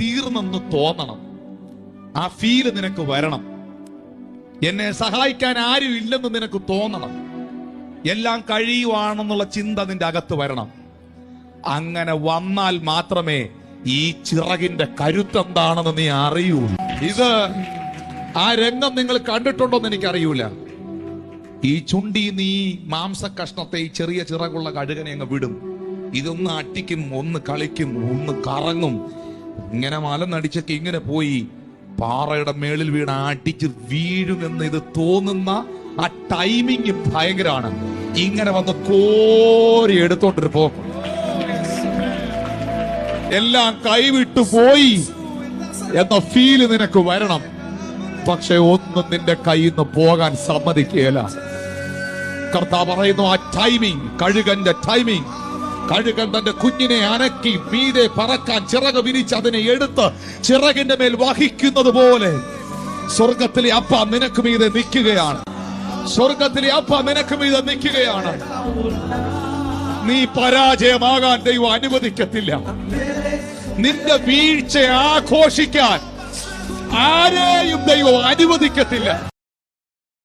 തീർന്നെന്ന് തോന്നണം. ആ ഫീല് നിനക്ക് വരണം. എന്നെ സഹായിക്കാൻ ആരും ഇല്ലെന്ന് നിനക്ക് തോന്നണം. എല്ലാം കഴിയുവാണെന്നുള്ള ചിന്ത നിന്റെ അകത്ത് വരണം. അങ്ങനെ വന്നാൽ മാത്രമേ ഈ ചിറകിന്റെ കരുത്തെന്താണെന്ന് നീ അറിയൂ. ഇത് ആ രംഗം നിങ്ങൾ കണ്ടിട്ടുണ്ടോ എന്ന് എനിക്കറിയൂല. ഈ ചുണ്ടി നീ മാംസ കഷ്ണത്തെ ഈ ചെറിയ ചിറകുള്ള കഴുകനെ അങ്ങ് വിടും. ഇതൊന്ന് അട്ടിക്കും, ഒന്ന് കളിക്കും, ഒന്ന് കറങ്ങും. ഇങ്ങനെ മലനടിച്ചൊക്കെ ഇങ്ങനെ പോയി പാറയുടെ മേളിൽ വീണ് അടിച്ച് വീഴുമെന്ന് ഇത് തോന്നുന്ന ആ ടൈമിങ് ഭയങ്കരമാണ്. ഇങ്ങനെ വന്ന് കോരി എടുത്തോണ്ടൊരു പോക്ക്, എല്ലാം കൈവിട്ടു പോയി എന്ന ഫീല് നിനക്ക് വരണം. പക്ഷെ ഒന്നും നിന്റെ കയ്യിൽ നിന്ന് പോകാൻ സമ്മതിക്കുകയില്ല. കർത്താവ് പറയുന്നു, ആ ടൈമിങ്, കഴുകന്റെ ടൈമിങ്. കഴുകൻ തന്റെ കുഞ്ഞിനെ അനക്കി മീതെ പറക്കാൻ ചിറക് വിരിച്ച് അതിനെ എടുത്ത് ചിറകിന്റെ മേൽ വഹിക്കുന്നത് പോലെ സ്വർഗത്തിലെ അപ്പ നിനക്ക് മീതെ നിൽക്കുകയാണ്. സ്വർഗത്തിലെ അപ്പ നിനക്ക് മീതെ നിൽക്കുകയാണ്. നീ പരാജയമാകാൻ ദൈവം അനുവദിക്കത്തില്ല. നിന്റെ വീഴ്ച ആഘോഷിക്കാൻ ആരെയും ദൈവം അനുവദിക്കത്തില്ല.